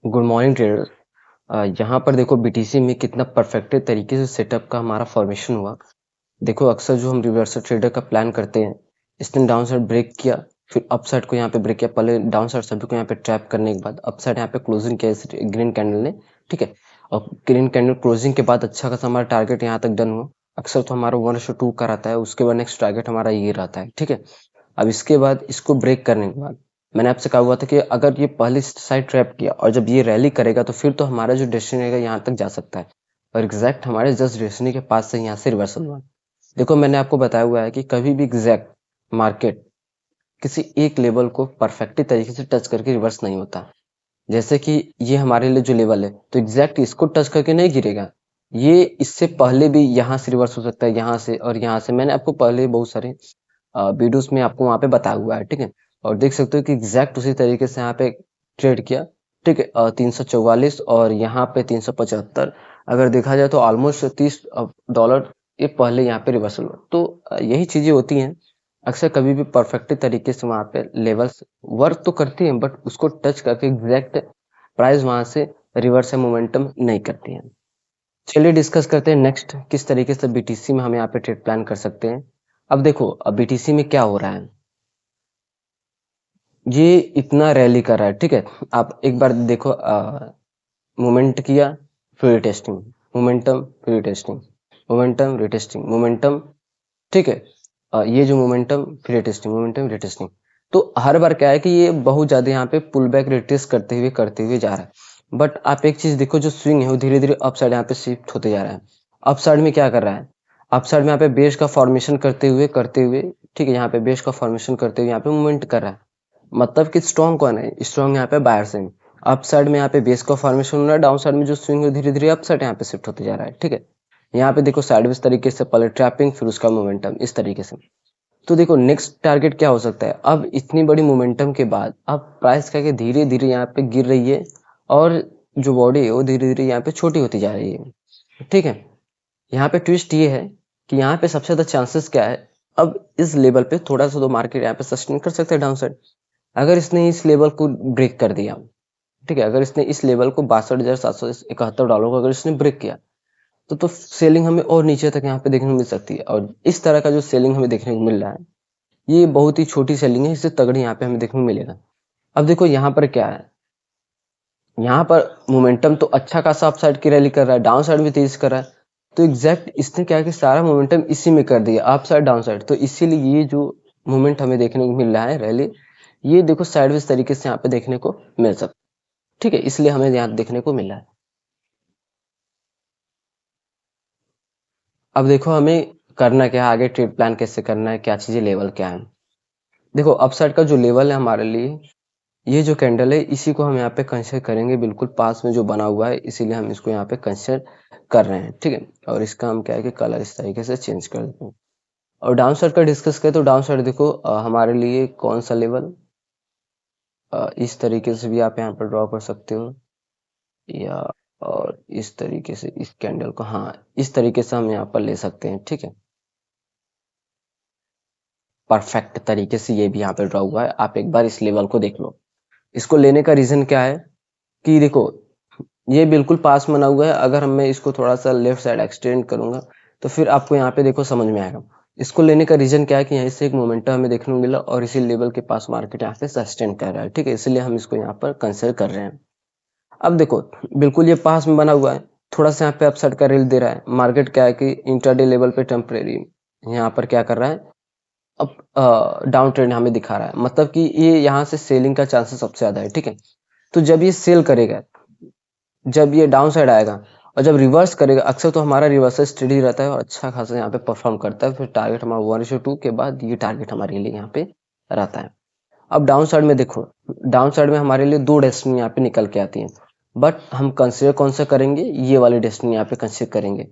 Good morning traders. यहाँ पर देखो बीटीसी में कितना परफेक्ट तरीके से सेटअप का हमारा फॉर्मेशन हुआ। देखो अक्सर जो हम रिवर्सल ट्रेडर का प्लान करते हैं, इसने डाउन साइड ब्रेक किया, फिर अप साइड को यहाँ पे ब्रेक किया। पहले डाउन साइड सभी को यहाँ पे ट्रैप करने के बाद अप साइड यहाँ पे क्लोजिंग किया ग्रीन कैंडल ने, ठीक है। और ग्रीन कैंडल क्लोजिंग के बाद अच्छा खासा हमारा टारगेट यहाँ तक डन हुआ। अक्सर तो हमारा 1:2 का रहता है, उसके बाद नेक्स्ट टारगेट हमारा ये रहता है, ठीक है। अब इसके बाद इसको ब्रेक करने के बाद मैंने आपसे कहा हुआ था कि अगर ये पहली साइड ट्रैप किया और जब ये रैली करेगा तो फिर तो हमारा जो डेस्टिनी रहेगा यहाँ तक जा सकता है। और एग्जैक्ट हमारे जस्ट डेस्टिनी के पास से यहाँ से रिवर्सल हुआ। देखो मैंने आपको बताया हुआ है कि कभी भी एग्जैक्ट मार्केट किसी एक लेवल को परफेक्टली तरीके से टच करके रिवर्स नहीं होता। जैसे कि ये हमारे लिए जो लेवल है तो एग्जैक्ट इसको टच करके नहीं गिरेगा। ये इससे पहले भी यहाँ से रिवर्स हो सकता है, यहाँ से और यहाँ से। मैंने आपको पहले बहुत सारे वीडियोस में आपको वहाँ पे बताया हुआ है, ठीक है। और देख सकते हो कि एग्जैक्ट उसी तरीके से यहाँ पे ट्रेड किया, ठीक है। 344 और यहाँ पे 375। अगर देखा जाए तो ऑलमोस्ट $30 ये पहले यहाँ पे रिवर्सल हुआ। तो यही चीजें होती हैं। अक्सर कभी भी परफेक्ट तरीके से वहाँ पे लेवल्स वर्क तो करती हैं, बट उसको टच करके एग्जैक्ट प्राइस वहां से रिवर्स मोमेंटम नहीं करती हैं। चलिए डिस्कस करते हैं नेक्स्ट किस तरीके से बीटीसी में हम यहाँ पे ट्रेड प्लान कर सकते हैं। अब देखो अब बीटीसी में क्या हो रहा है, ये इतना रैली कर रहा है, ठीक है। आप एक बार देखो, मूवमेंट किया, फिर टेस्टिंग, मोमेंटम, फिर टेस्टिंग, मोमेंटम, रिटेस्टिंग, मोमेंटम, ठीक है। ये जो मोमेंटम फिर टेस्टिंग, मोमेंटम रिटेस्टिंग। तो हर बार क्या है कि ये बहुत ज्यादा यहाँ पे पुल बैक रिट्रेस करते हुए जा रहा है। बट आप एक चीज देखो, जो स्विंग है वो धीरे धीरे अप साइड यहाँ पे शिफ्ट होते जा रहा है। अप साइड में क्या कर रहा है, अप साइड में यहाँ पे बेस का फॉर्मेशन करते हुए, ठीक है। यहाँ पे बेस का फॉर्मेशन करते हुए यहाँ पे मूवमेंट कर रहा है। मतलब कि स्ट्रॉन्ग कौन है, स्ट्रॉन्ग यहाँ पे बायर्स हैं। अप साइड में यहाँ पे बेस का फॉर्मेशन हो रहा है, डाउन साइड में जो स्विंग है धीरे धीरे अप साइड यहाँ पे शिफ्ट होते जा रहा है, ठीक है। यहाँ पे देखो साइडवेज तरीके से पहले ट्रैपिंग, फिर उसका मोमेंटम, इस तरीके से। तो देखो नेक्स्ट टारगेट क्या हो सकता है। अब इतनी बड़ी मोमेंटम के बाद अब प्राइस क्या है धीरे धीरे यहाँ पे गिर रही है, और जो बॉडी है वो धीरे धीरे यहाँ पे छोटी होती जा रही है, ठीक है। यहाँ पे ट्विस्ट ये है कि यहाँ पे सबसे ज्यादा चांसेस क्या है, अब इस लेवल पे थोड़ा सा तो मार्केट यहाँ पे सस्टेन कर सकता है डाउन साइड। अगर इसने इस लेवल को ब्रेक कर दिया, ठीक है, अगर इसने इस लेवल को $62,771 को अगर इसने ब्रेक किया तो सेलिंग हमें और नीचे तक यहाँ पे देखने को मिल सकती है। और इस तरह का जो सेलिंग हमें देखने को मिल रहा है, ये बहुत ही छोटी सेलिंग है, इससे तगड़ी यहाँ पे हमें देखने को मिलेगा। अब देखो यहाँ पर क्या है, यहाँ पर मोमेंटम तो अच्छा खासा अप साइड की रैली कर रहा है, डाउन साइड भी तेज कर रहा है। तो एग्जैक्ट इसने क्या है कि सारा मोमेंटम इसी में कर दिया, अप साइड डाउन साइड। तो इसीलिए ये जो मोमेंट हमें देखने को मिल रहा है रैली, ये देखो साइडवेज तरीके से यहाँ पे देखने को मिल सकता है, ठीक है। इसलिए हमें यहाँ देखने को मिल रहा है। अब देखो हमें करना क्या है, आगे ट्रेड प्लान कैसे करना है, क्या चीजें, लेवल क्या है। देखो अपसाइड का जो लेवल है हमारे लिए, ये जो कैंडल है इसी को हम यहाँ पे कंसिडर करेंगे, बिल्कुल पास में जो बना हुआ है, इसीलिए हम इसको यहाँ पे कंसिडर कर रहे हैं, ठीक है। और इसका हम क्या है कि कलर इस तरीके से चेंज कर देते हैं। और डाउन साइड का डिस्कस करें तो डाउन साइड देखो हमारे लिए कौन सा लेवल, इस तरीके से भी आप यहाँ पर ड्रॉ कर सकते हो, या और इस तरीके से इस कैंडल को, हाँ इस तरीके से हम यहाँ पर ले सकते हैं, ठीक है। परफेक्ट तरीके से ये भी यहाँ पे ड्रॉ हुआ है, आप एक बार इस लेवल को देख लो। इसको लेने का रीजन क्या है कि देखो ये बिल्कुल पास बना हुआ है, अगर मैं इसको थोड़ा सा लेफ्ट साइड एक्सटेंड करूंगा तो फिर आपको यहाँ पे देखो समझ में आएगा। इसको लेने का रीजन क्या है कि यहाँ से एक मोमेंटम हमें देखने को मिला और इसी लेवल के पास मार्केट यहाँ पे सस्टेन कर रहा है, ठीक है। इसलिए हम इसको यहाँ पर कंसिडर कर रहे हैं। अब देखो बिल्कुल ये पास में बना हुआ है, थोड़ा सा यहाँ पे अपसाइड का रील दे रहा है। मार्केट क्या है कि इंटरडे लेवल पे टेम्परेरी यहाँ पर क्या कर रहा है, अब डाउन ट्रेंड हमें दिखा रहा है। मतलब कि ये यहाँ से सेलिंग का चांसेस सबसे ज्यादा है, ठीक है। तो जब ये सेल करेगा, जब ये डाउन साइड आएगा और जब रिवर्स करेगा, अक्सर तो हमारा रिवर्सल स्टडी रहता है और अच्छा खासा यहाँ पे परफॉर्म करता है। फिर टारगेट हमारा 1:2 के बाद ये टारगेट हमारे लिए यहाँ पे रहता है। अब डाउन साइड में देखो, डाउन साइड में हमारे लिए दो डेस्टिनी यहाँ पे निकल के आती हैं, बट हम कंसिडर कौन सा करेंगे, ये वाली डेस्टिनी यहाँ पे कंसिडर करेंगे।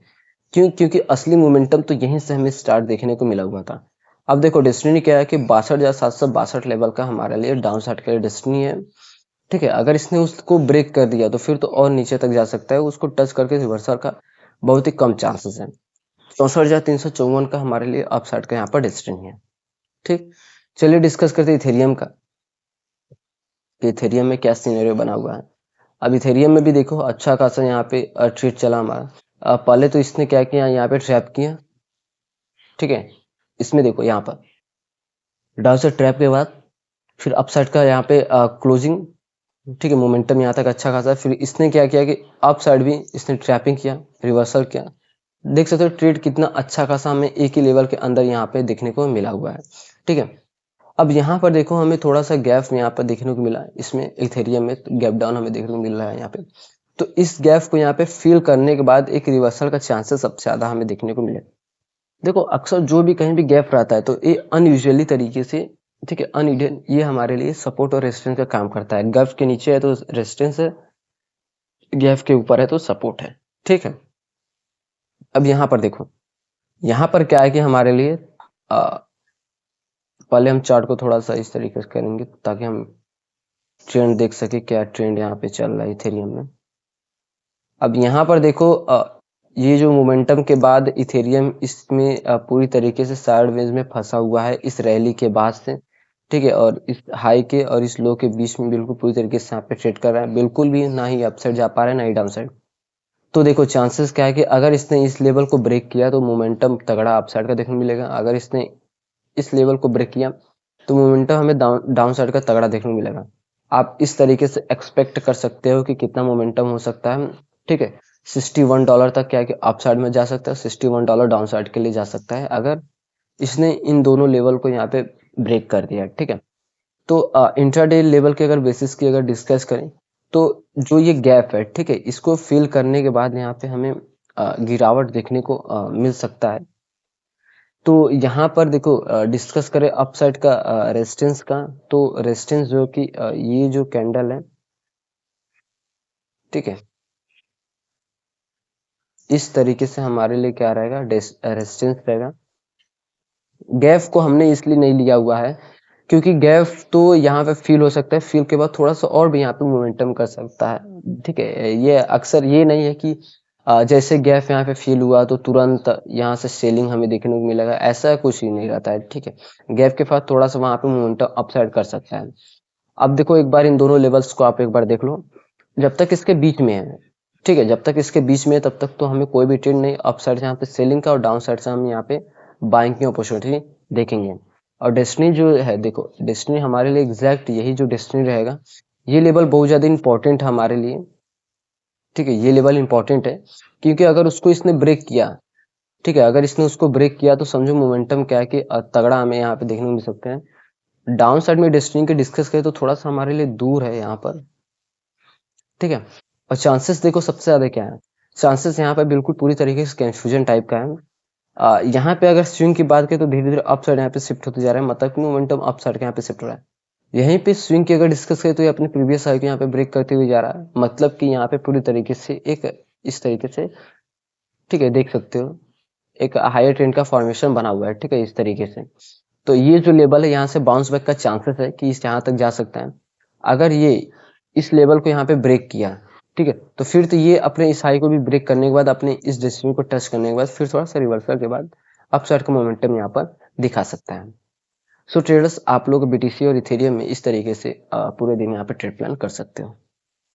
क्योंकि असली मोमेंटम तो यहीं से हमें स्टार्ट देखने को मिला हुआ था। अब देखो डेस्टिनी क्या है कि 62,762 लेवल का हमारे लिए डाउन साइड का डेस्टिनी है, ठीक है। अगर इसने उसको ब्रेक कर दिया तो फिर तो और नीचे तक जा सकता है, उसको टच करके रिवर्सल का बहुत ही कम चांसेस है। 64,354 का हमारे लिए अपसाइड का यहाँ पर डेस्टिनी है, ठीक। चलिए डिस्कस करते हैं इथेरियम का, कि इथेरियम में क्या सिनेरियो बना हुआ है। अब इथेरियम में भी देखो अच्छा खासा यहाँ पे ट्रेड चला हमारा। पहले तो इसने क्या किया, यहाँ पे ट्रैप किया, ठीक है। इसमें देखो यहाँ पर डाउन साइड ट्रैप के बाद फिर अपसाइड का यहाँ पे क्लोजिंग, ठीक है। मोमेंटम यहाँ तक अच्छा खासा, फिर इसने क्या किया कि अप साइड भी इसने ट्रैपिंग किया, रिवर्सल किया। देख सकते हो ट्रेड कितना अच्छा खासा हमें एक ही लेवल के अंदर यहाँ पे देखने को मिला हुआ है, ठीक है। अब यहाँ पर देखो हमें थोड़ा सा गैप यहाँ पर देखने को मिला है, इसमें इथेरियम में गैप डाउन हमें देखने को मिल रहा है यहाँ पे। तो इस गैप को यहाँ पे फिल करने के बाद एक रिवर्सल का चांसेस सबसे ज्यादा हमें देखने को मिले। देखो अक्सर जो भी कहीं भी गैप रहता है तो ये अनयूजुअली तरीके से, ठीक है, अनयूजुअल, ये हमारे लिए सपोर्ट और रेजिस्टेंस का काम करता है। गैप के नीचे है तो रेजिस्टेंस है, गैप के ऊपर है तो सपोर्ट है, ठीक है। अब यहाँ पर देखो, यहाँ पर क्या है कि हमारे लिए पहले हम चार्ट को थोड़ा सा इस तरीके से करेंगे ताकि हम ट्रेंड देख सके, क्या ट्रेंड यहाँ पे चल रहा है इथेरियम में। अब यहाँ पर देखो ये जो मोमेंटम के बाद इथेरियम इसमें पूरी तरीके से साइडवेज में फंसा हुआ है इस रैली के बाद से, ठीक है। और इस हाई के और इस लो के बीच में बिल्कुल पूरी तरीके से यहाँ पे ट्रेड कर रहा है, बिल्कुल भी ना ही अपसाइड जा पा रहा है ना ही डाउन साइड। तो देखो चांसेस क्या है कि अगर इसने इस लेवल को ब्रेक किया तो मोमेंटम तगड़ा अपसाइड का देखने को मिलेगा। अगर इसने इस लेवल को ब्रेक किया तो मोमेंटम हमें डाउन साइड का तगड़ा देखने को मिलेगा। आप इस तरीके से एक्सपेक्ट कर सकते हो कि कितना मोमेंटम हो सकता है, ठीक है। $61 तक क्या है कि अप साइड में जा सकता है, $61 डाउन साइड के लिए जा सकता है अगर इसने इन दोनों लेवल को यहाँ पे ब्रेक कर दिया, ठीक है। तो इंट्राडे लेवल के अगर बेसिस की अगर डिस्कस करें तो जो ये गैप है, ठीक है, इसको फिल करने के बाद यहाँ पे हमें गिरावट देखने को मिल सकता है। तो यहाँ पर देखो डिस्कस करें अपसाइड का रेजिस्टेंस का, तो रेजिस्टेंस जो कि ये जो कैंडल है, ठीक है, इस तरीके से हमारे लिए क्या रहेगा, रेजिस्टेंस रहेगा। गैप को हमने इसलिए नहीं लिया हुआ है क्योंकि गैप तो यहाँ पे फील हो सकता है, फील के बाद थोड़ा सा और भी यहाँ पे मोमेंटम कर सकता है, ठीक है। ये अक्सर ये नहीं है कि जैसे गैप यहाँ पे फील हुआ तो तुरंत यहाँ से सेलिंग हमें देखने को मिलेगा, ऐसा कुछ ही नहीं रहता है, ठीक है। गैप के बाद थोड़ा सा वहां पे मोमेंटम अपसाइड कर सकता है। अब देखो एक बार इन दोनों लेवल्स को आप एक बार देख लो, जब तक इसके बीच में है, ठीक है, जब तक इसके बीच में है तब तक तो हमें कोई भी ट्रेंड नहीं अप साइड से यहाँ पे सेलिंग का, और डाउन साइड से हम यहाँ पे बाइंग की अपॉर्चुनिटी देखेंगे। और डेस्टिनी जो है, देखो डेस्टिनी हमारे लिए एग्जैक्ट यही जो डेस्टिनी रहेगा, ये लेवल बहुत ज्यादा इंपॉर्टेंट है हमारे लिए, ठीक है। ये लेवल इंपॉर्टेंट है क्योंकि अगर उसको इसने ब्रेक किया, ठीक है, अगर इसने उसको ब्रेक किया तो समझो मोमेंटम क्या है कि तगड़ा हमें यहाँ पे देखने को मिल सकते हैं। डाउन साइड में डेस्टिनी के डिस्कस करें तो थोड़ा सा हमारे लिए दूर है यहाँ पर, ठीक है। और चांसेस देखो सबसे ज्यादा क्या है, चांसेस यहाँ पे बिल्कुल पूरी तरीके से कंफ्यूजन टाइप का है। यहाँ पे अगर स्विंग की बात करें तो धीरे धीरे अप साइड यहाँ पे शिफ्ट होते जा रहा है, मतलब कि मोमेंटम अप साइड के यहाँ पे शिफ्ट हो रहा है। यहीं पे स्विंग की अगर डिस्कस करें तो ये अपने प्रीवियस हाई को यहाँ पे ब्रेक करते हुए जा रहा है, मतलब कि यहाँ पे पूरी तरीके से एक इस तरीके से, ठीक है, देख सकते हो एक हायर ट्रेंड का फॉर्मेशन बना हुआ है, ठीक है, इस तरीके से। तो ये जो लेवल है यहाँ से बाउंस बैक का चांसेस है कि इस यहाँ तक जा सकता है। अगर ये इस लेवल को यहाँ पे ब्रेक किया, ठीक है, तो फिर तो ये अपने इस हाई को भी ब्रेक करने के बाद अपने इस डेस्टिनी को टच करने के बाद फिर थोड़ा सा रिवर्सल के बाद अपसाइड का मोमेंटम यहाँ पर दिखा सकता है। सो ट्रेडर्स आप लोग बीटीसी और इथेरियम में इस तरीके से पूरे दिन यहाँ पे ट्रेड प्लान कर सकते हो।